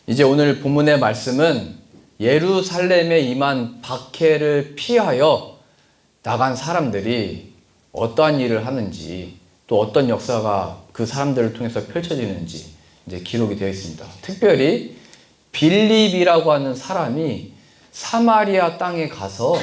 이제 오늘 본문의 말씀은 예루살렘에 임한 박해를 피하여 나간 사람들이 어떠한 일을 하는지, 또 어떤 역사가 그 사람들을 통해서 펼쳐지는지 이제 기록이 되어 있습니다. 특별히 빌립이라고 하는 사람이 사마리아 땅에 가서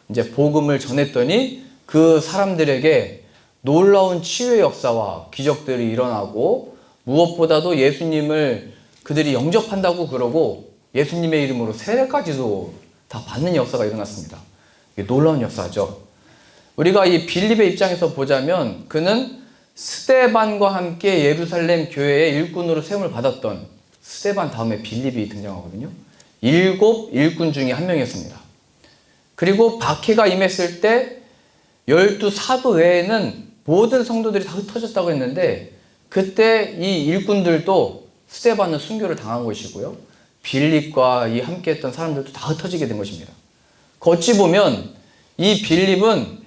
이제 복음을 전했더니 그 사람들에게 놀라운 치유의 역사와 기적들이 일어나고, 무엇보다도 예수님을 그들이 영접한다고 그러고 예수님의 이름으로 세례까지도 다 받는 역사가 일어났습니다. 이게 놀라운 역사죠. 우리가 이 빌립의 입장에서 보자면 그는 스데반과 함께 예루살렘 교회의 일꾼으로 세움을 받았던, 스데반 다음에 빌립이 등장하거든요. 7 일꾼 중에 한 명이었습니다. 그리고 박해가 임했을 때 12 사도 외에는 모든 성도들이 다 흩어졌다고 했는데, 그때 이 일꾼들도 스데반은 순교를 당한 것이고요, 빌립과 이 함께했던 사람들도 다 흩어지게 된 것입니다. 어찌 보면 이 빌립은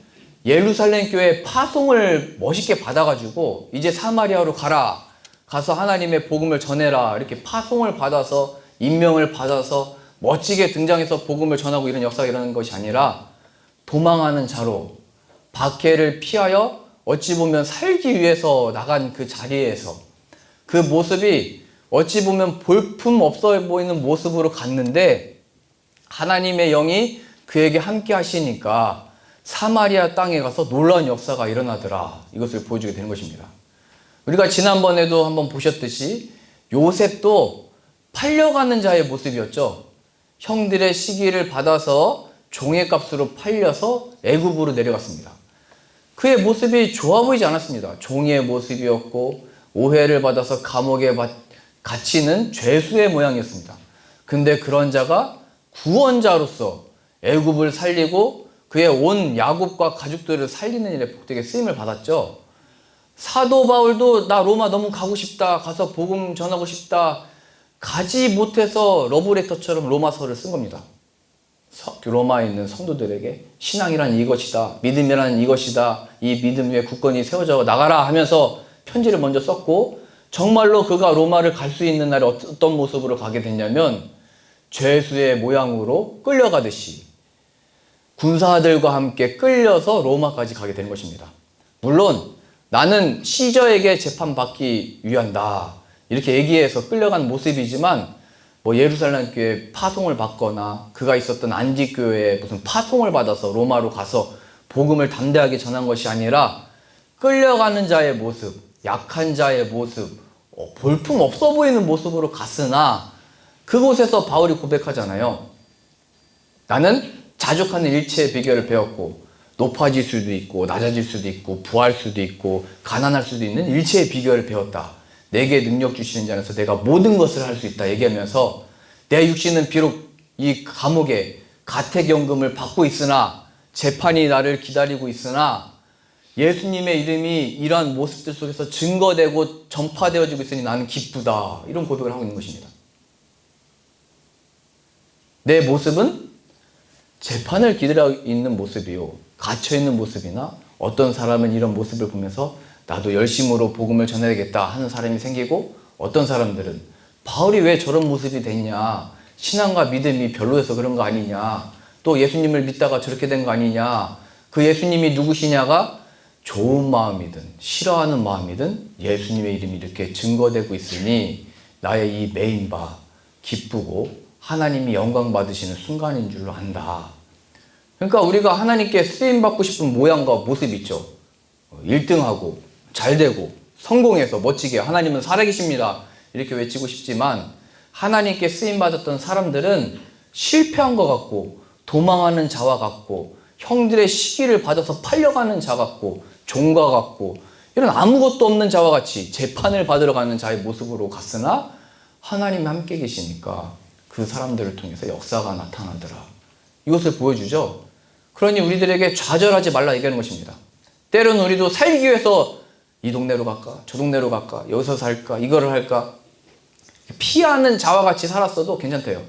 예루살렘 교회 파송을 멋있게 받아가지고 이제 사마리아로 가서 하나님의 복음을 전해라, 이렇게 파송을 받아서 임명을 받아서 멋지게 등장해서 복음을 전하고 이런 역사가 일어나는 것이 아니라, 도망하는 자로 박해를 피하여 어찌 보면 살기 위해서 나간 그 자리에서 그 모습이 어찌 보면 볼품 없어 보이는 모습으로 갔는데, 하나님의 영이 그에게 함께 하시니까 사마리아 땅에 가서 놀라운 역사가 일어나더라, 이것을 보여주게 되는 것입니다. 우리가 지난번에도 한번 보셨듯이 요셉도 팔려가는 자의 모습이었죠. 형들의 시기를 받아서 종의 값으로 팔려서 애굽으로 내려갔습니다. 그의 모습이 좋아 보이지 않았습니다. 종의 모습이었고 오해를 받아서 감옥에 갇히는 죄수의 모양이었습니다. 근데 그런 자가 구원자로서 애굽을 살리고 그의 온 야곱과 가족들을 살리는 일에 복되게 쓰임을 받았죠. 사도 바울도 나 로마 너무 가고 싶다, 가서 복음 전하고 싶다, 가지 못해서 러브레터처럼 로마서를 쓴 겁니다. 로마에 있는 성도들에게 신앙이란 이것이다, 믿음이란 이것이다, 이 믿음 위에 굳건히 세워져 나가라 하면서 편지를 먼저 썼고, 정말로 그가 로마를 갈 수 있는 날에 어떤 모습으로 가게 됐냐면 죄수의 모양으로 끌려가듯이 군사들과 함께 끌려서 로마까지 가게 되는 것입니다. 물론 나는 시저에게 재판받기 위한다, 이렇게 얘기해서 끌려간 모습이지만, 예루살렘 교회 파송을 받거나 그가 있었던 안디교회에 무슨 파송을 받아서 로마로 가서 복음을 담대하게 전한 것이 아니라, 끌려가는 자의 모습, 약한 자의 모습, 볼품 없어 보이는 모습으로 갔으나 그곳에서 바울이 고백하잖아요. 나는 자족하는 일체의 비결을 배웠고, 높아질 수도 있고 낮아질 수도 있고 부할 수도 있고 가난할 수도 있는 일체의 비결을 배웠다. 내게 능력 주시는 자 안에서 내가 모든 것을 할 수 있다 얘기하면서, 내 육신은 비록 이 감옥에 가택연금을 받고 있으나, 재판이 나를 기다리고 있으나 예수님의 이름이 이러한 모습들 속에서 증거되고 전파되어지고 있으니 나는 기쁘다, 이런 고백을 하고 있는 것입니다. 내 모습은 재판을 기다리고 있는 모습이요, 갇혀있는 모습이나 어떤 사람은 이런 모습을 보면서 나도 열심으로 복음을 전해야겠다 하는 사람이 생기고, 어떤 사람들은 바울이 왜 저런 모습이 됐냐, 신앙과 믿음이 별로여서 그런 거 아니냐, 또 예수님을 믿다가 저렇게 된 거 아니냐, 그 예수님이 누구시냐가 좋은 마음이든 싫어하는 마음이든 예수님의 이름이 이렇게 증거되고 있으니 나의 이 메인바 기쁘고 하나님이 영광 받으시는 순간인 줄로 안다. 그러니까 우리가 하나님께 쓰임받고 싶은 모양과 모습 있죠. 1등하고 잘되고 성공해서 멋지게 하나님은 살아계십니다, 이렇게 외치고 싶지만, 하나님께 쓰임받았던 사람들은 실패한 것 같고 도망하는 자와 같고 형들의 시기를 받아서 팔려가는 자 같고 종과 같고 이런 아무것도 없는 자와 같이 재판을 받으러 가는 자의 모습으로 갔으나, 하나님이 함께 계시니까 그 사람들을 통해서 역사가 나타나더라, 이것을 보여주죠. 그러니 우리들에게 좌절하지 말라 얘기하는 것입니다. 때로는 우리도 살기 위해서 이 동네로 갈까 저 동네로 갈까 여기서 살까 이거를 할까 피하는 자와 같이 살았어도 괜찮대요.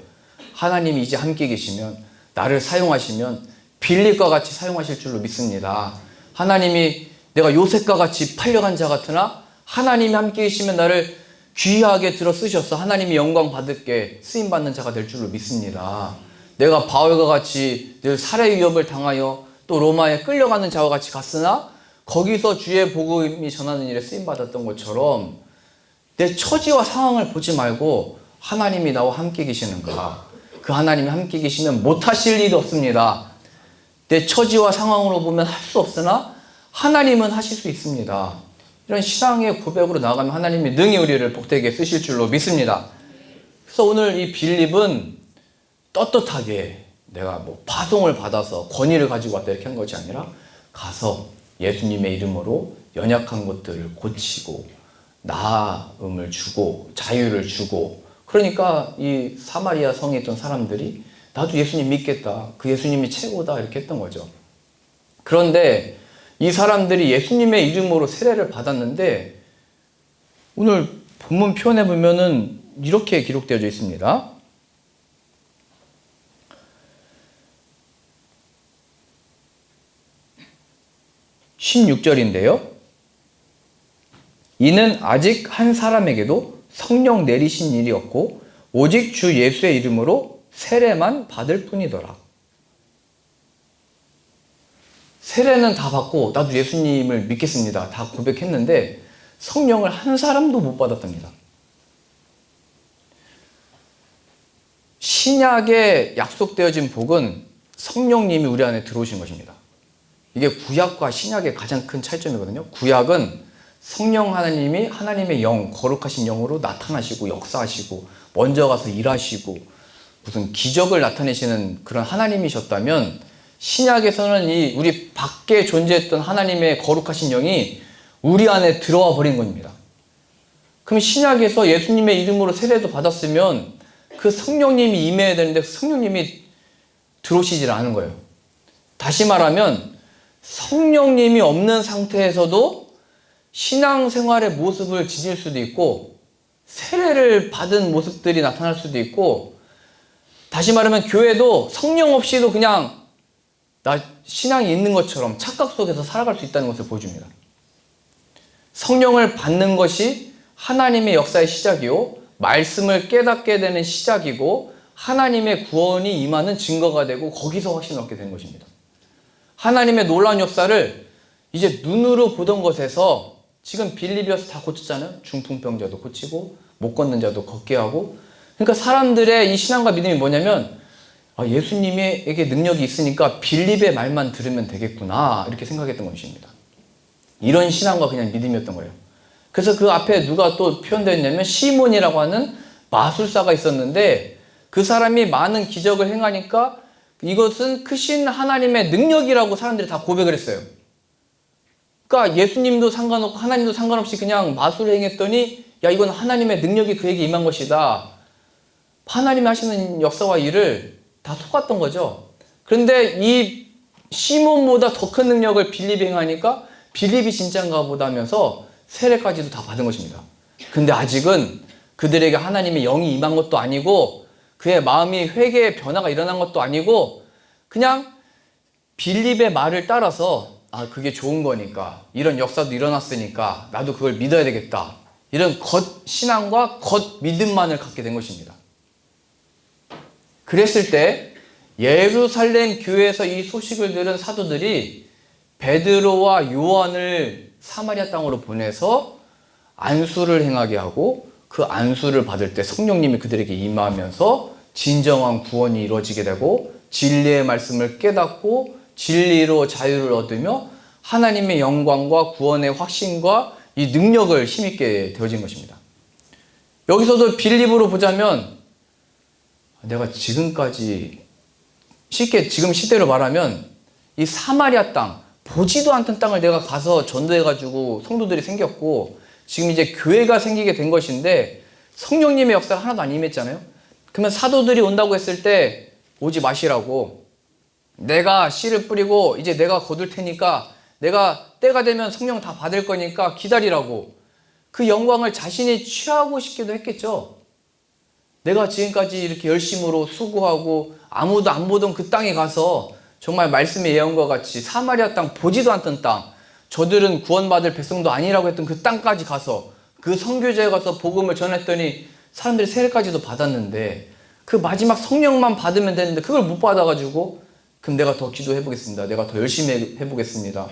하나님이 이제 함께 계시면, 나를 사용하시면 빌립과 같이 사용하실 줄로 믿습니다. 하나님이 내가 요셉과 같이 팔려간 자 같으나 하나님이 함께 계시면 나를 귀하게 들어 쓰셔서 하나님이 영광 받을게 쓰임받는 자가 될 줄로 믿습니다. 내가 바울과 같이 늘 살해 위협을 당하여 또 로마에 끌려가는 자와 같이 갔으나 거기서 주의 복음이 전하는 일에 쓰임받았던 것처럼 내 처지와 상황을 보지 말고 하나님이 나와 함께 계시는가, 그 하나님이 함께 계시면 못하실 일이 없습니다. 내 처지와 상황으로 보면 할 수 없으나 하나님은 하실 수 있습니다. 이런 신앙의 고백으로 나아가면 하나님이 능히 우리를 복되게 쓰실 줄로 믿습니다. 그래서 오늘 이 빌립은 떳떳하게 내가 뭐 파송을 받아서 권위를 가지고 왔다 이렇게 한 것이 아니라 가서 예수님의 이름으로 연약한 것들을 고치고 나음을 주고 자유를 주고, 그러니까 이 사마리아 성에 있던 사람들이 나도 예수님 믿겠다, 그 예수님이 최고다 이렇게 했던 거죠. 그런데 이 사람들이 예수님의 이름으로 세례를 받았는데 오늘 본문 표현해 보면은 이렇게 기록되어 있습니다. 16절인데요. 이는 아직 한 사람에게도 성령 내리신 일이 없고 오직 주 예수의 이름으로 세례만 받을 뿐이더라. 세례는 다 받고 나도 예수님을 믿겠습니다 다 고백했는데 성령을 한 사람도 못 받았답니다. 신약에 약속되어진 복은 성령님이 우리 안에 들어오신 것입니다. 이게 구약과 신약의 가장 큰 차이점이거든요. 구약은 성령 하나님이 하나님의 영, 거룩하신 영으로 나타나시고 역사하시고 먼저 가서 일하시고 무슨 기적을 나타내시는 그런 하나님이셨다면, 신약에서는 이 우리 밖에 존재했던 하나님의 거룩하신 영이 우리 안에 들어와 버린 겁니다. 그럼 신약에서 예수님의 이름으로 세례도 받았으면 그 성령님이 임해야 되는데 성령님이 들어오시질 않은 거예요. 다시 말하면 성령님이 없는 상태에서도 신앙생활의 모습을 지닐 수도 있고 세례를 받은 모습들이 나타날 수도 있고, 다시 말하면 교회도 성령 없이도 그냥 나 신앙이 있는 것처럼 착각 속에서 살아갈 수 있다는 것을 보여줍니다. 성령을 받는 것이 하나님의 역사의 시작이요, 말씀을 깨닫게 되는 시작이고 하나님의 구원이 임하는 증거가 되고 거기서 확신을 얻게 되는 것입니다. 하나님의 놀라운 역사를 이제 눈으로 보던 것에서 지금 빌립이어서 다 고쳤잖아요. 중풍병자도 고치고 못 걷는 자도 걷게 하고. 그러니까 사람들의 이 신앙과 믿음이 뭐냐면 예수님에게 능력이 있으니까 빌립의 말만 들으면 되겠구나 이렇게 생각했던 것입니다. 이런 신앙과 그냥 믿음이었던 거예요. 그래서 그 앞에 누가 또 표현되어 있냐면 시몬이라고 하는 마술사가 있었는데 그 사람이 많은 기적을 행하니까 이것은 크신 하나님의 능력이라고 사람들이 다 고백을 했어요. 그러니까 예수님도 상관없고 하나님도 상관없이 그냥 마술을 행했더니 야 이건 하나님의 능력이 그에게 임한 것이다. 하나님이 하시는 역사와 일을 다 속았던 거죠. 그런데 이 시몬보다 더 큰 능력을 빌립이 행하니까 빌립이 진짜인가 보다 하면서 세례까지도 다 받은 것입니다. 근데 아직은 그들에게 하나님의 영이 임한 것도 아니고 그의 마음이 회개의 변화가 일어난 것도 아니고 그냥 빌립의 말을 따라서 그게 좋은 거니까 이런 역사도 일어났으니까 나도 그걸 믿어야 되겠다, 이런 겉신앙과 겉믿음만을 갖게 된 것입니다. 그랬을 때 예루살렘 교회에서 이 소식을 들은 사도들이 베드로와 요한을 사마리아 땅으로 보내서 안수를 행하게 하고 그 안수를 받을 때 성령님이 그들에게 임하면서 진정한 구원이 이루어지게 되고 진리의 말씀을 깨닫고 진리로 자유를 얻으며 하나님의 영광과 구원의 확신과 이 능력을 힘있게 되어진 것입니다. 여기서도 빌립으로 보자면 내가 지금까지 쉽게 지금 시대로 말하면 이 사마리아 땅, 보지도 않던 땅을 내가 가서 전도해가지고 성도들이 생겼고 지금 이제 교회가 생기게 된 것인데 성령님의 역사가 하나도 안 임했잖아요. 그러면 사도들이 온다고 했을 때 오지 마시라고, 내가 씨를 뿌리고 이제 내가 거둘 테니까 내가 때가 되면 성령 다 받을 거니까 기다리라고, 그 영광을 자신이 취하고 싶기도 했겠죠. 내가 지금까지 이렇게 열심으로 수고하고 아무도 안 보던 그 땅에 가서 정말 말씀의 예언과 같이 사마리아 땅, 보지도 않던 땅, 저들은 구원받을 백성도 아니라고 했던 그 땅까지 가서 그 선교제에 가서 복음을 전했더니 사람들이 세례까지도 받았는데 그 마지막 성령만 받으면 되는데 그걸 못 받아가지고 그럼 내가 더 기도해 보겠습니다. 내가 더 열심히 해보겠습니다.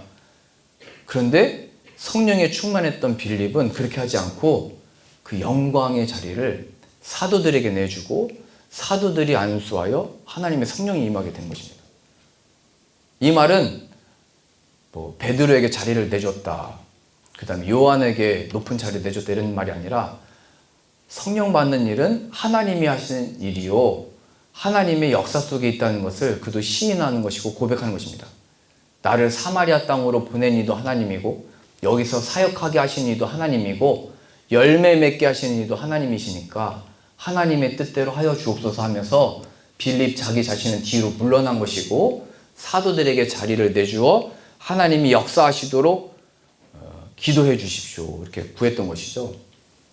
그런데 성령에 충만했던 빌립은 그렇게 하지 않고 그 영광의 자리를 사도들에게 내주고 사도들이 안수하여 하나님의 성령이 임하게 된 것입니다. 이 말은 베드로에게 자리를 내줬다, 그 다음에 요한에게 높은 자리를 내줬다 이런 말이 아니라 성령 받는 일은 하나님이 하시는 일이요 하나님의 역사 속에 있다는 것을 그도 시인하는 것이고 고백하는 것입니다. 나를 사마리아 땅으로 보낸 이도 하나님이고 여기서 사역하게 하신 이도 하나님이고 열매 맺게 하시는 이도 하나님이시니까 하나님의 뜻대로 하여 주옵소서 하면서 빌립 자기 자신은 뒤로 물러난 것이고 사도들에게 자리를 내주어 하나님이 역사하시도록 기도해 주십시오 이렇게 구했던 것이죠.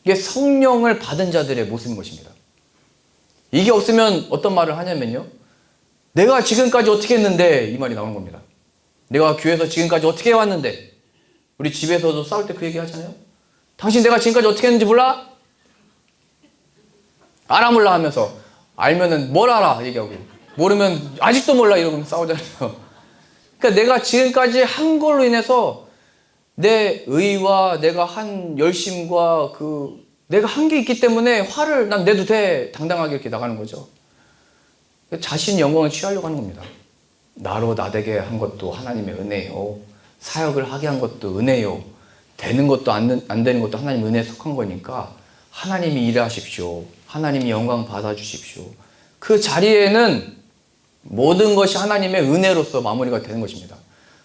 이게 성령을 받은 자들의 모습인 것입니다. 이게 없으면 어떤 말을 하냐면요, 내가 지금까지 어떻게 했는데 이 말이 나오는 겁니다. 내가 교회에서 지금까지 어떻게 해왔는데, 우리 집에서도 싸울 때 그 얘기 하잖아요. 당신 내가 지금까지 어떻게 했는지 몰라? 알아 몰라 하면서 알면은 뭘 알아 얘기하고 모르면 아직도 몰라 이러고 싸우잖아요. 그러니까 내가 지금까지 한 걸로 인해서 내 의와 내가 한 열심과 내가 한 게 있기 때문에 화를 난 내도 돼 당당하게 이렇게 나가는 거죠. 자신 영광을 취하려고 하는 겁니다. 나로 나되게 한 것도 하나님의 은혜요, 사역을 하게 한 것도 은혜요, 되는 것도 안 되는 것도 하나님 은혜에 속한 거니까 하나님이 일하십시오, 하나님이 영광 받아주십시오. 그 자리에는 모든 것이 하나님의 은혜로서 마무리가 되는 것입니다.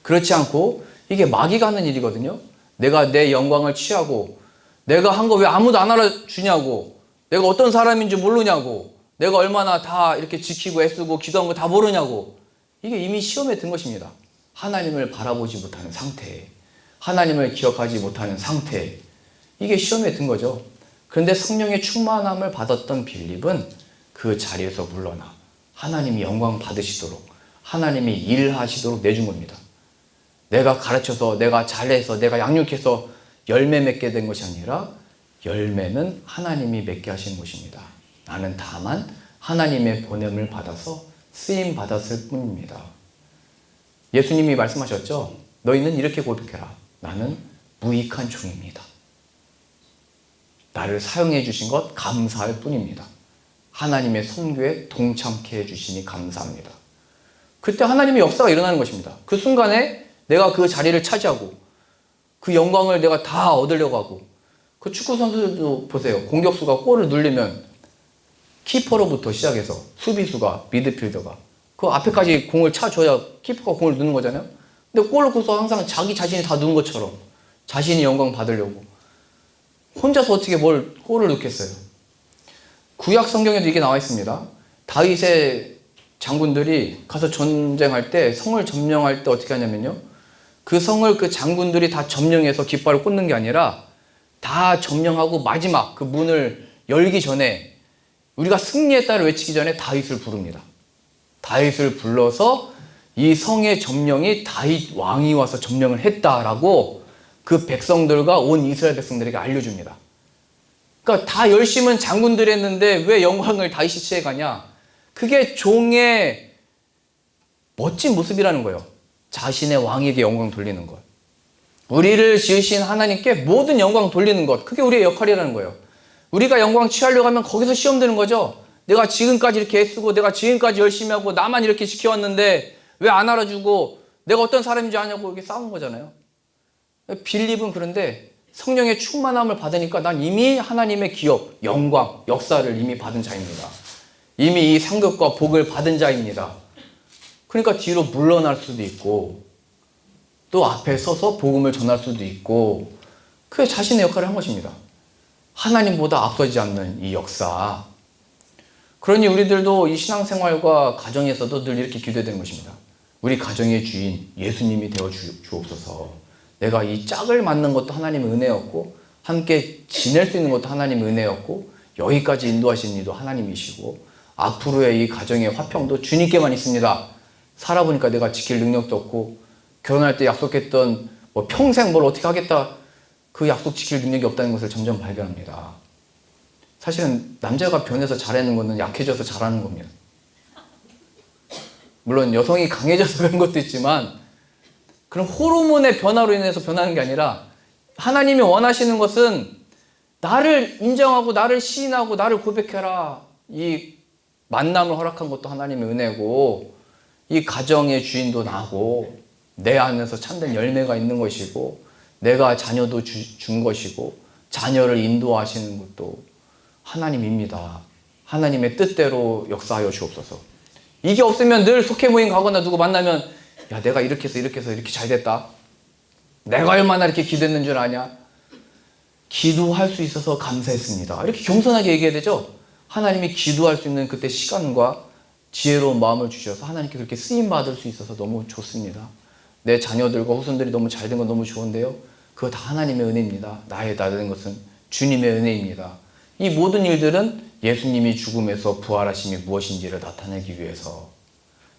그렇지 않고 이게 마귀가 하는 일이거든요. 내가 내 영광을 취하고 내가 한 거 왜 아무도 안 알아주냐고, 내가 어떤 사람인지 모르냐고, 내가 얼마나 다 이렇게 지키고 애쓰고 기도한 거 다 모르냐고. 이게 이미 시험에 든 것입니다. 하나님을 바라보지 못하는 상태, 하나님을 기억하지 못하는 상태, 이게 시험에 든 거죠. 그런데 성령의 충만함을 받았던 빌립은 그 자리에서 물러나 하나님이 영광 받으시도록 하나님이 일하시도록 내준 겁니다. 내가 가르쳐서 내가 잘해서 내가 양육해서 열매 맺게 된 것이 아니라 열매는 하나님이 맺게 하시는 것입니다. 나는 다만 하나님의 보냄을 받아서 쓰임 받았을 뿐입니다. 예수님이 말씀하셨죠. 너희는 이렇게 고백해라. 나는 무익한 종입니다. 나를 사용해 주신 것 감사할 뿐입니다. 하나님의 선교에 동참케 해주시니 감사합니다. 그때 하나님의 역사가 일어나는 것입니다. 그 순간에 내가 그 자리를 차지하고 그 영광을 내가 다 얻으려고 하고, 그 축구 선수들도 보세요. 공격수가 골을 눌리면 키퍼로부터 시작해서 수비수가, 미드필더가 그 앞에까지 공을 차줘야 키퍼가 공을 넣는 거잖아요. 근데 골을 넣고서 항상 자기 자신이 다 넣은 것처럼 자신이 영광 받으려고 혼자서 어떻게 골을 넣겠어요. 구약 성경에도 이게 나와 있습니다. 다윗의 장군들이 가서 전쟁할 때, 성을 점령할 때 어떻게 하냐면요, 그 성을 그 장군들이 다 점령해서 깃발을 꽂는 게 아니라 다 점령하고 마지막 그 문을 열기 전에 우리가 승리했다를 외치기 전에 다윗을 부릅니다. 다윗을 불러서 이 성의 점령이 다윗 왕이 와서 점령을 했다라고 그 백성들과 온 이스라엘 백성들에게 알려줍니다. 그러니까 다 열심은 장군들이 했는데 왜 영광을 다윗이 취해가냐? 그게 종의 멋진 모습이라는 거예요. 자신의 왕에게 영광 돌리는 것. 우리를 지으신 하나님께 모든 영광 돌리는 것. 그게 우리의 역할이라는 거예요. 우리가 영광 취하려고 하면 거기서 시험 드는 거죠. 내가 지금까지 이렇게 애쓰고 내가 지금까지 열심히 하고 나만 이렇게 지켜왔는데 왜 안 알아주고 내가 어떤 사람인지 아냐고 이렇게 싸우는 거잖아요. 빌립은 그런데 성령의 충만함을 받으니까 난 이미 하나님의 기업, 영광, 역사를 이미 받은 자입니다. 이미 이 상급과 복을 받은 자입니다. 그러니까 뒤로 물러날 수도 있고 또 앞에 서서 복음을 전할 수도 있고, 그게 자신의 역할을 한 것입니다. 하나님보다 앞서지 않는 이 역사. 그러니 우리들도 이 신앙생활과 가정에서도 늘 이렇게 기도해야 되는 것입니다. 우리 가정의 주인 예수님이 되어 주옵소서. 내가 이 짝을 맞는 것도 하나님의 은혜였고 함께 지낼 수 있는 것도 하나님의 은혜였고 여기까지 인도하신 이도 하나님이시고 앞으로의 이 가정의 화평도 주님께만 있습니다. 살아보니까 내가 지킬 능력도 없고 결혼할 때 약속했던 평생 뭘 어떻게 하겠다, 그 약속 지킬 능력이 없다는 것을 점점 발견합니다. 사실은 남자가 변해서 잘하는 거는 약해져서 잘하는 겁니다. 물론 여성이 강해져서 그런 것도 있지만 그런 호르몬의 변화로 인해서 변하는 게 아니라 하나님이 원하시는 것은 나를 인정하고 나를 시인하고 나를 고백해라. 이 만남을 허락한 것도 하나님의 은혜고 이 가정의 주인도 나고 내 안에서 참된 열매가 있는 것이고 내가 자녀도 준 것이고 자녀를 인도하시는 것도 하나님입니다. 하나님의 뜻대로 역사하여 주옵소서. 이게 없으면 늘 속회 모임 가거나 누구 만나면 야 내가 이렇게 해서 이렇게 잘 됐다. 내가 얼마나 이렇게 기도했는 줄 아냐. 기도할 수 있어서 감사했습니다. 이렇게 겸손하게 얘기해야 되죠. 하나님이 기도할 수 있는 그때 시간과 지혜로운 마음을 주셔서 하나님께 그렇게 쓰임받을 수 있어서 너무 좋습니다. 내 자녀들과 후손들이 너무 잘 된 건 너무 좋은데요. 그거 다 하나님의 은혜입니다. 나의 나된 것은 주님의 은혜입니다. 이 모든 일들은 예수님이 죽음에서 부활하심이 무엇인지를 나타내기 위해서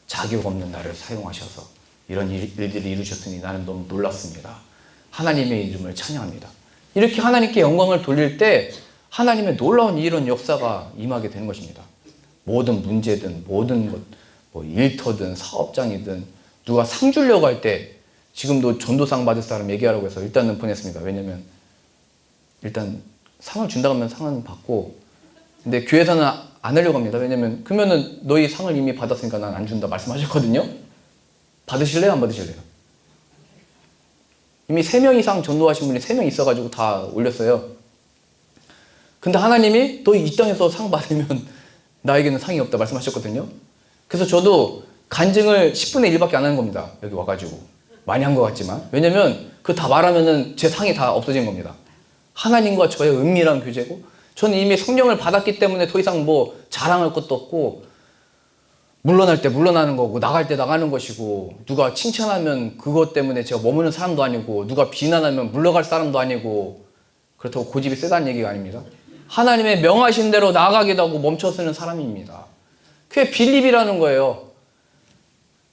자격 없는 나를 사용하셔서 이런 일들을 이루셨으니 나는 너무 놀랐습니다. 하나님의 이름을 찬양합니다. 이렇게 하나님께 영광을 돌릴 때 하나님의 놀라운 이런 역사가 임하게 되는 것입니다. 모든 문제든 모든 것, 뭐 일터든 사업장이든 누가 상 주려고 할 때 지금도 전도상 받을 사람 얘기하라고 해서 일단은 보냈습니다. 왜냐면 일단 상을 준다고 하면 상은 받고 근데 교회에서는 안 하려고 합니다. 왜냐면 그러면은 너희 상을 이미 받았으니까 난 안 준다 말씀하셨거든요. 받으실래요? 안 받으실래요? 이미 3명 이상 전도하신 분이 3명 있어가지고 다 올렸어요. 근데 하나님이 너 이 땅에서 상 받으면 나에게는 상이 없다 말씀하셨거든요. 그래서 저도 간증을 10분의 1밖에 안 하는 겁니다. 여기 와가지고. 많이 한 것 같지만. 왜냐면 그거 다 말하면은 제 상이 다 없어진 겁니다. 하나님과 저의 은밀한 교제고 저는 이미 성령을 받았기 때문에 더 이상 뭐 자랑할 것도 없고 물러날 때 물러나는 거고 나갈 때 나가는 것이고 누가 칭찬하면 그것 때문에 제가 머무는 사람도 아니고 누가 비난하면 물러갈 사람도 아니고 그렇다고 고집이 세다는 얘기가 아닙니다. 하나님의 명하신 대로 나아가기도 하고 멈춰서는 사람입니다. 그게 빌립이라는 거예요.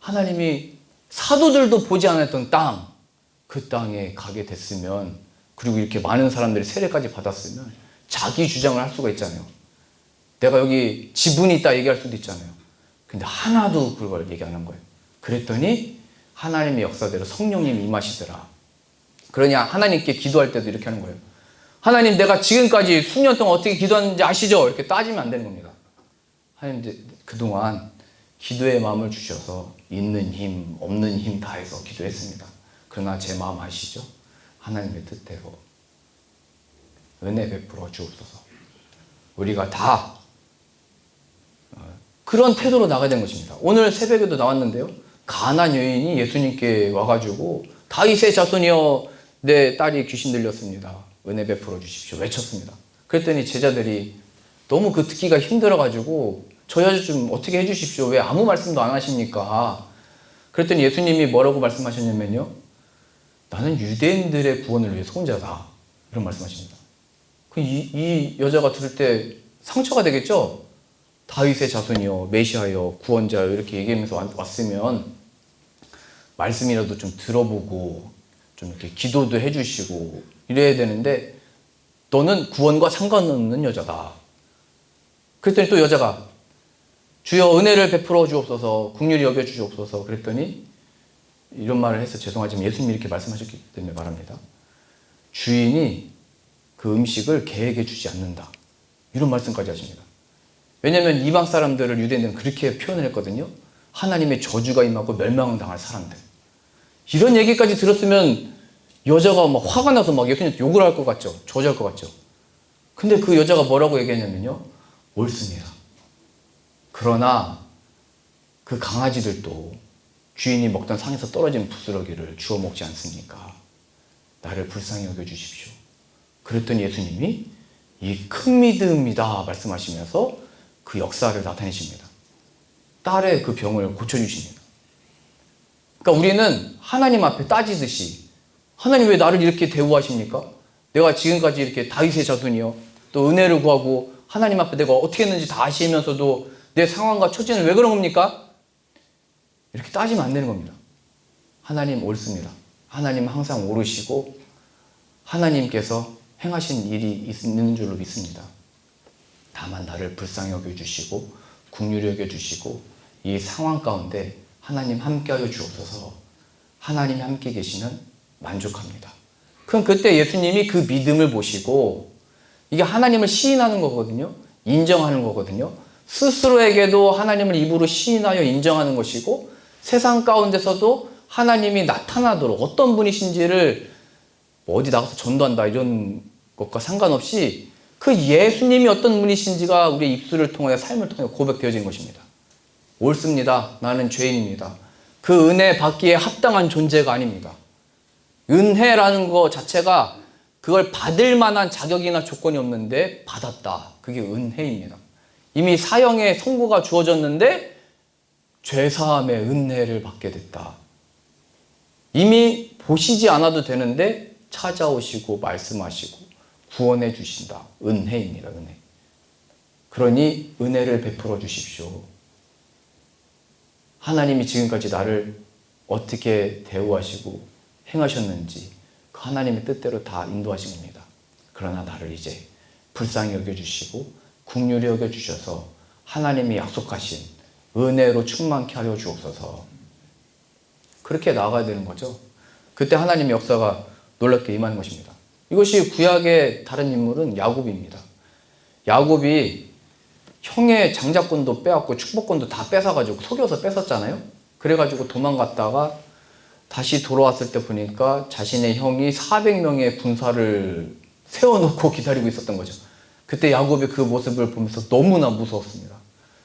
하나님이 사도들도 보지 않았던 땅, 그 땅에 가게 됐으면 그리고 이렇게 많은 사람들이 세례까지 받았으면 자기 주장을 할 수가 있잖아요. 내가 여기 지분이 있다 얘기할 수도 있잖아요. 근데 하나도 그걸 얘기 안 한 거예요. 그랬더니 하나님의 역사대로 성령님이 임하시더라. 그러냐 하나님께 기도할 때도 이렇게 하는 거예요. 하나님 내가 지금까지 수년 동안 어떻게 기도하는지 아시죠? 이렇게 따지면 안 되는 겁니다. 하나님 이제 그동안 기도의 마음을 주셔서 있는 힘 없는 힘 다해서 기도했습니다. 그러나 제 마음 아시죠? 하나님의 뜻대로 은혜 베풀어 주옵소서. 우리가 다 그런 태도로 나가야 되는 것입니다. 오늘 새벽에도 나왔는데요. 가난 여인이 예수님께 와가지고 다윗의 자손이여 내 딸이 귀신 들렸습니다. 은혜 베풀어 주십시오. 외쳤습니다. 그랬더니 제자들이 너무 그 듣기가 힘들어가지고 저 여자 좀 어떻게 해주십시오. 왜 아무 말씀도 안 하십니까? 그랬더니 예수님이 뭐라고 말씀하셨냐면요. 나는 유대인들의 구원을 위해서 혼자다. 이런 말씀하십니다. 이 여자가 들을 때 상처가 되겠죠? 다윗의 자손이요, 메시아요, 구원자요 이렇게 얘기하면서 왔으면 말씀이라도 좀 들어보고 좀 이렇게 기도도 해주시고 이래야 되는데 너는 구원과 상관없는 여자다. 그랬더니 또 여자가 주여 은혜를 베풀어 주옵소서 긍휼히 여겨 주옵소서 그랬더니 이런 말을 해서 죄송하지만 예수님이 이렇게 말씀하셨기 때문에 말합니다. 주인이 그 음식을 개에게 주지 않는다. 이런 말씀까지 하십니다. 왜냐하면 이방 사람들을 유대인들은 그렇게 표현을 했거든요. 하나님의 저주가 임하고 멸망을 당할 사람들. 이런 얘기까지 들었으면 여자가 막 화가 나서 막 예수님한테 욕을 할 것 같죠. 저주할 것 같죠. 근데 그 여자가 뭐라고 얘기했냐면요. 옳습니다. 그러나 그 강아지들도 주인이 먹던 상에서 떨어진 부스러기를 주워 먹지 않습니까? 나를 불쌍히 여겨주십시오. 그랬더니 예수님이 이 큰 믿음이다 말씀하시면서 그 역사를 나타내십니다. 딸의 그 병을 고쳐주십니다. 그러니까 우리는 하나님 앞에 따지듯이 하나님 왜 나를 이렇게 대우하십니까? 내가 지금까지 이렇게 다윗의 자손이요. 또 은혜를 구하고 하나님 앞에 내가 어떻게 했는지 다 아시면서도 내 상황과 처지는 왜 그런 겁니까? 이렇게 따지면 안 되는 겁니다. 하나님 옳습니다. 하나님은 항상 옳으시고 하나님께서 행하신 일이 있는 줄로 믿습니다. 다만 나를 불쌍히 여겨주시고 긍휼히 여겨주시고 이 상황 가운데 하나님 함께하여 주옵소서. 하나님이 함께 계시면 만족합니다. 그럼 그때 예수님이 그 믿음을 보시고, 이게 하나님을 시인하는 거거든요. 인정하는 거거든요. 스스로에게도 하나님을 입으로 시인하여 인정하는 것이고, 세상 가운데서도 하나님이 나타나도록 어떤 분이신지를 어디 나가서 전도한다 이런 것과 상관없이 그 예수님이 어떤 분이신지가 우리의 입술을 통하여 삶을 통하여 고백되어진 것입니다. 옳습니다. 나는 죄인입니다. 그 은혜 받기에 합당한 존재가 아닙니다. 은혜라는 것 자체가 그걸 받을 만한 자격이나 조건이 없는데 받았다. 그게 은혜입니다. 이미 사형의 선고가 주어졌는데 죄사함의 은혜를 받게 됐다. 이미 보시지 않아도 되는데 찾아오시고 말씀하시고 구원해 주신다. 은혜입니다. 은혜. 그러니 은혜를 베풀어 주십시오. 하나님이 지금까지 나를 어떻게 대우하시고 행하셨는지 그 하나님의 뜻대로 다 인도하신 겁니다. 그러나 나를 이제 불쌍히 여겨주시고 긍휼히 여겨주셔서 하나님이 약속하신 은혜로 충만케 하여 주옵소서. 그렇게 나아가야 되는 거죠. 그때 하나님의 역사가 놀랍게 임하는 것입니다. 이것이 구약의 다른 인물은 야곱입니다. 야곱이 형의 장자권도 빼앗고 축복권도 다 뺏어가지고 속여서 뺏었잖아요. 그래가지고 도망갔다가 다시 돌아왔을 때 보니까 자신의 형이 400명의 군사를 세워놓고 기다리고 있었던 거죠. 그때 야곱이 그 모습을 보면서 너무나 무서웠습니다.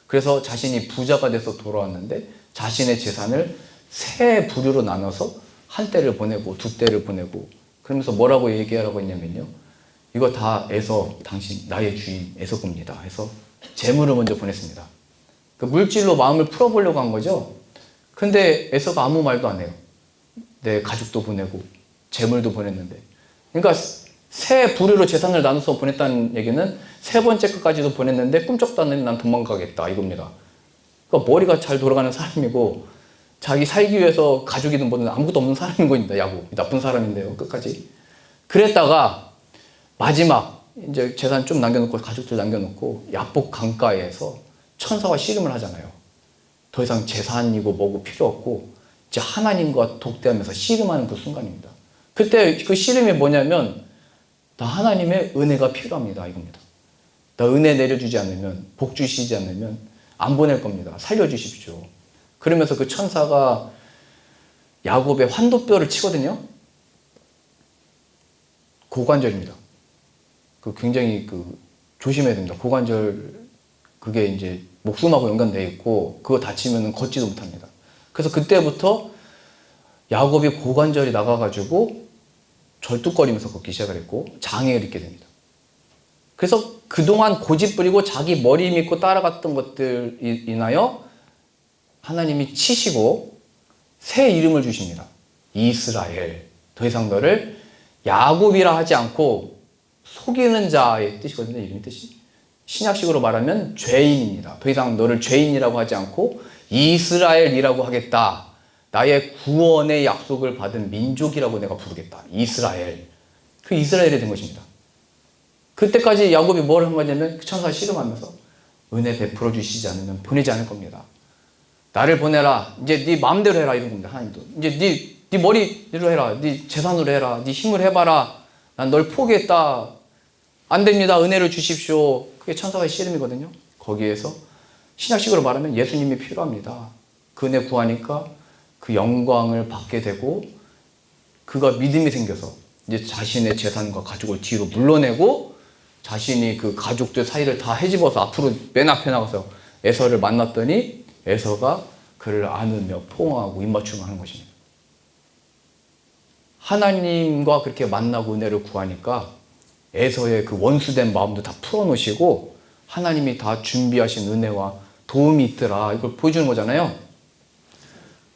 그래서 자신이 부자가 돼서 돌아왔는데 자신의 재산을 세 부류로 나눠서 한 떼를 보내고 두 떼를 보내고, 그러면서 뭐라고 얘기하라고 했냐면요, 이거 다 에서, 당신 나의 주인 에서 겁니다 해서 재물을 먼저 보냈습니다. 그 물질로 마음을 풀어보려고 한 거죠. 근데 에서가 아무 말도 안 해요. 내 가족도 보내고 재물도 보냈는데. 그러니까 세 부류로 재산을 나눠서 보냈다는 얘기는 세 번째 것까지도 보냈는데 꿈쩍도 안 했는데 난 도망가겠다 이겁니다. 그러니까 머리가 잘 돌아가는 사람이고 자기 살기 위해서 가족이든 뭐든 아무것도 없는 사람인 겁니다. 야곱. 나쁜 사람인데요. 끝까지. 그랬다가 마지막 이제 재산 좀 남겨놓고 가족들 남겨놓고 야복 강가에서 천사와 씨름을 하잖아요. 더 이상 재산이고 뭐고 필요 없고 이제 하나님과 독대하면서 씨름하는 그 순간입니다. 그때 그 씨름이 뭐냐면 나 하나님의 은혜가 필요합니다 이겁니다. 나 은혜 내려주지 않으면, 복 주시지 않으면 안 보낼 겁니다. 살려주십시오. 그러면서 그 천사가 야곱의 환도뼈를 치거든요. 고관절입니다. 그 굉장히 조심해야 됩니다. 고관절 그게 이제 목숨하고 연관되어 있고 그거 다치면 걷지도 못합니다. 그래서 그때부터 야곱이 고관절이 나가가지고 절뚝거리면서 걷기 시작을 했고 장애를 입게 됩니다. 그래서 그동안 고집부리고 자기 머리 믿고 따라갔던 것들 인하여 하나님이 치시고 새 이름을 주십니다. 이스라엘. 더 이상 너를 야곱이라 하지 않고 속이는 자의 뜻이거든요. 이름의 뜻이. 신약식으로 말하면 죄인입니다. 더 이상 너를 죄인이라고 하지 않고 이스라엘이라고 하겠다. 나의 구원의 약속을 받은 민족이라고 내가 부르겠다. 이스라엘. 그 이스라엘이 된 것입니다. 그때까지 야곱이 뭘 한 거냐면 천사 씨름하면서 은혜 베풀어 주시지 않으면 보내지 않을 겁니다. 나를 보내라. 이제 네 마음대로 해라 이런 겁니다. 하나님도. 이제 네 머리로 해라. 네 재산으로 해라. 네 힘을 해봐라. 난 널 포기했다. 안 됩니다. 은혜를 주십시오. 그게 천사의 씨름이거든요. 거기에서 신약식으로 말하면 예수님이 필요합니다. 그 은혜 구하니까 그 영광을 받게 되고 그가 믿음이 생겨서 이제 자신의 재산과 가족을 뒤로 물러내고 자신이 그 가족들 사이를 다 헤집어서 앞으로 맨 앞에 나가서 에서를 만났더니 에서가 그를 안으며 포옹하고 입맞춤을 하는 것입니다. 하나님과 그렇게 만나고 은혜를 구하니까 에서의 그 원수된 마음도 다 풀어놓으시고 하나님이 다 준비하신 은혜와 도움이 있더라. 이걸 보여주는 거잖아요.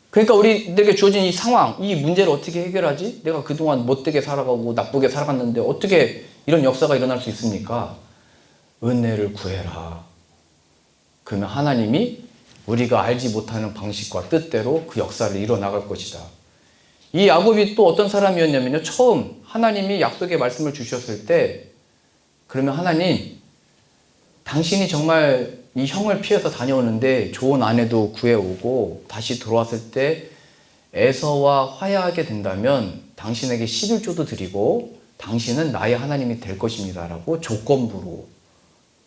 그러니까 우리들에게 주어진 이 상황, 이 문제를 어떻게 해결하지? 내가 그동안 못되게 살아가고 나쁘게 살아갔는데 어떻게 이런 역사가 일어날 수 있습니까? 은혜를 구해라. 그러면 하나님이 우리가 알지 못하는 방식과 뜻대로 그 역사를 이뤄나갈 것이다. 이 야곱이 또 어떤 사람이었냐면요. 처음 하나님이 약속의 말씀을 주셨을 때, 그러면 하나님, 당신이 정말 이 형을 피해서 다녀오는데 좋은 아내도 구해오고 다시 들어왔을 때 에서와 화해하게 된다면 당신에게 11조도 드리고 당신은 나의 하나님이 될 것입니다 라고 조건부로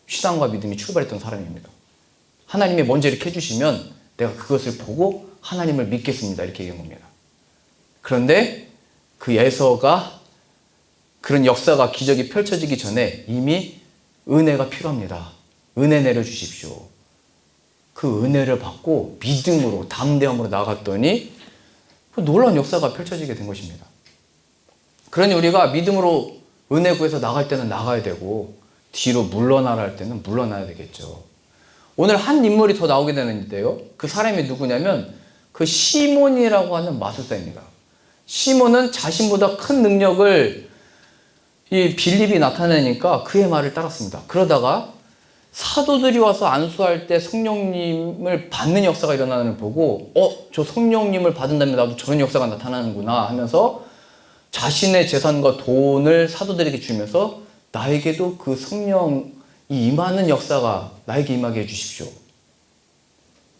신앙과 믿음이 출발했던 사람입니다. 하나님이 먼저 이렇게 해주시면 내가 그것을 보고 하나님을 믿겠습니다 이렇게 얘기한 겁니다. 그런데 그 에서가 그런 역사가 기적이 펼쳐지기 전에 이미 은혜가 필요합니다. 은혜 내려주십시오. 그 은혜를 받고 믿음으로 담대함으로 나아갔더니 그 놀라운 역사가 펼쳐지게 된 것입니다. 그러니 우리가 믿음으로 은혜 구해서 나갈 때는 나가야 되고 뒤로 물러나라 할 때는 물러나야 되겠죠. 오늘 한 인물이 더 나오게 되는데요. 그 사람이 누구냐면 그 시몬이라고 하는 마술사입니다. 시몬은 자신보다 큰 능력을 이 빌립이 나타내니까 그의 말을 따랐습니다. 그러다가 사도들이 와서 안수할 때 성령님을 받는 역사가 일어나는 걸 보고 저 성령님을 받은다면 나도 저런 역사가 나타나는구나 하면서 자신의 재산과 돈을 사도들에게 주면서 나에게도 그 성령이 임하는 역사가 나에게 임하게 해주십시오.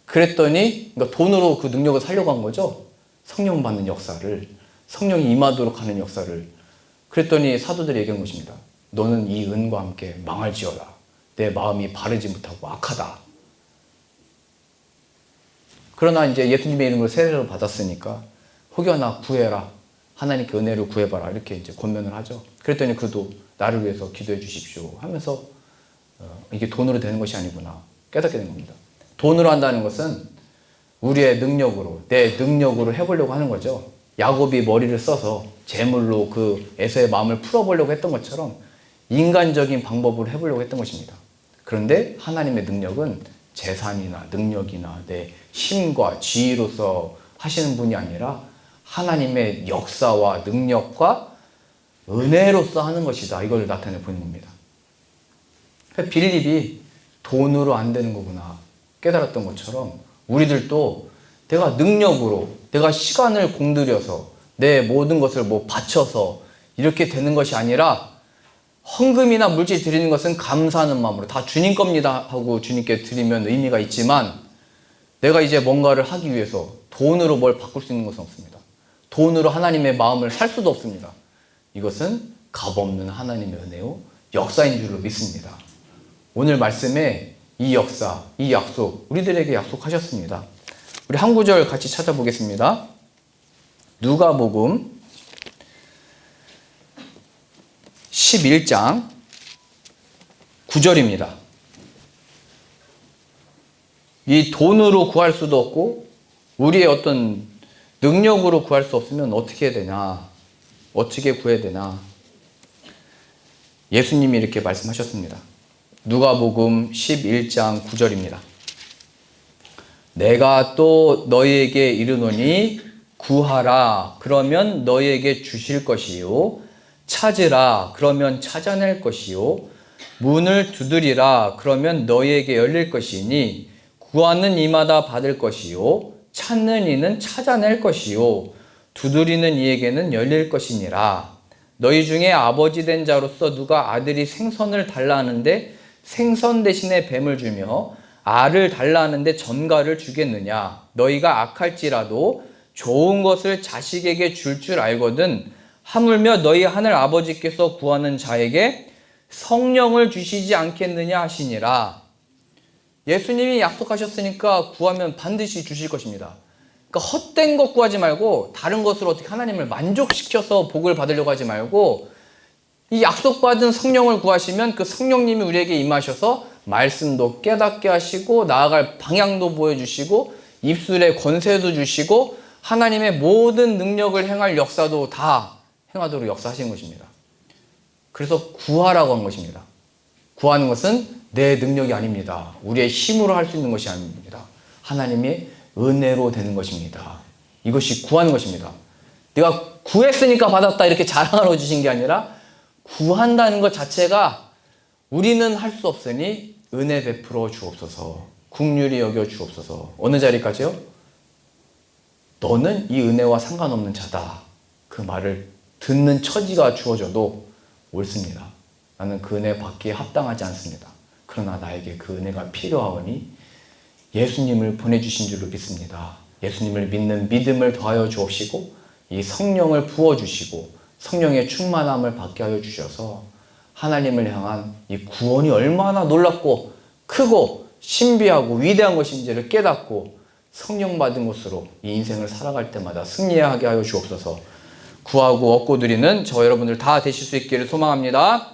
그랬더니 그러니까 돈으로 그 능력을 살려고 한 거죠. 성령 받는 역사를, 성령이 임하도록 하는 역사를. 그랬더니 사도들이 얘기한 것입니다. 너는 이 은과 함께 망할지어다. 내 마음이 바르지 못하고 악하다. 그러나 이제 예수님의 이름으로 세례를 받았으니까 혹여나 구해라. 하나님께 은혜를 구해봐라. 이렇게 이제 권면을 하죠. 그랬더니 그도 나를 위해서 기도해 주십시오 하면서 이게 돈으로 되는 것이 아니구나 깨닫게 된 겁니다. 돈으로 한다는 것은 우리의 능력으로, 내 능력으로 해보려고 하는 거죠. 야곱이 머리를 써서 재물로 그 에서의 마음을 풀어보려고 했던 것처럼 인간적인 방법으로 해보려고 했던 것입니다. 그런데 하나님의 능력은 재산이나 능력이나 내 힘과 지위로서 하시는 분이 아니라 하나님의 역사와 능력과 은혜로서 하는 것이다. 이걸 나타내 보이는 겁니다. 빌립이 돈으로 안 되는 거구나 깨달았던 것처럼 우리들도 내가 능력으로, 내가 시간을 공들여서 내 모든 것을 바쳐서 이렇게 되는 것이 아니라 헌금이나 물질 드리는 것은 감사하는 마음으로 다 주님 겁니다 하고 주님께 드리면 의미가 있지만 내가 이제 뭔가를 하기 위해서 돈으로 뭘 바꿀 수 있는 것은 없습니다. 돈으로 하나님의 마음을 살 수도 없습니다. 이것은 값없는 하나님의 은혜요 역사인 줄로 믿습니다. 오늘 말씀에 이 역사, 이 약속 우리들에게 약속하셨습니다. 우리 한 구절 같이 찾아보겠습니다. 누가복음 11장 9절입니다. 이 돈으로 구할 수도 없고 우리의 어떤 능력으로 구할 수 없으면 어떻게 해야 되냐? 어떻게 구해야 되나? 예수님이 이렇게 말씀하셨습니다. 누가복음 11장 9절입니다. 내가 또 너희에게 이르노니 구하라 그러면 너희에게 주실 것이요 찾으라 그러면 찾아낼 것이요 문을 두드리라 그러면 너희에게 열릴 것이니 구하는 이마다 받을 것이요 찾는 이는 찾아낼 것이요 두드리는 이에게는 열릴 것이니라. 너희 중에 아버지 된 자로서 누가 아들이 생선을 달라 하는데 생선 대신에 뱀을 주며 알을 달라 하는데 전갈을 주겠느냐. 너희가 악할지라도 좋은 것을 자식에게 줄 알거든 하물며 너희 하늘 아버지께서 구하는 자에게 성령을 주시지 않겠느냐 하시니라. 예수님이 약속하셨으니까 구하면 반드시 주실 것입니다. 그러니까 헛된 것 구하지 말고 다른 것으로 어떻게 하나님을 만족시켜서 복을 받으려고 하지 말고 이 약속받은 성령을 구하시면 그 성령님이 우리에게 임하셔서 말씀도 깨닫게 하시고 나아갈 방향도 보여주시고 입술에 권세도 주시고 하나님의 모든 능력을 행할 역사도 다 행하도록 역사하시는 것입니다. 그래서 구하라고 한 것입니다. 구하는 것은 내 능력이 아닙니다. 우리의 힘으로 할 수 있는 것이 아닙니다. 하나님의 은혜로 되는 것입니다. 이것이 구하는 것입니다. 내가 구했으니까 받았다 이렇게 자랑하러 주신 게 아니라 구한다는 것 자체가 우리는 할 수 없으니 은혜 베풀어 주옵소서. 긍휼히 여겨 주옵소서. 어느 자리까지요? 너는 이 은혜와 상관없는 자다. 그 말을 듣는 처지가 주어져도 옳습니다. 나는 그 은혜 받기에 합당하지 않습니다. 그러나 나에게 그 은혜가 필요하오니 예수님을 보내주신 줄로 믿습니다. 예수님을 믿는 믿음을 더하여 주옵시고 이 성령을 부어주시고 성령의 충만함을 받게 하여 주셔서 하나님을 향한 이 구원이 얼마나 놀랍고 크고 신비하고 위대한 것인지를 깨닫고 성령 받은 것으로 이 인생을 살아갈 때마다 승리하게 하여 주옵소서. 구하고 얻고 누리는 저 여러분들 다 되실 수 있기를 소망합니다.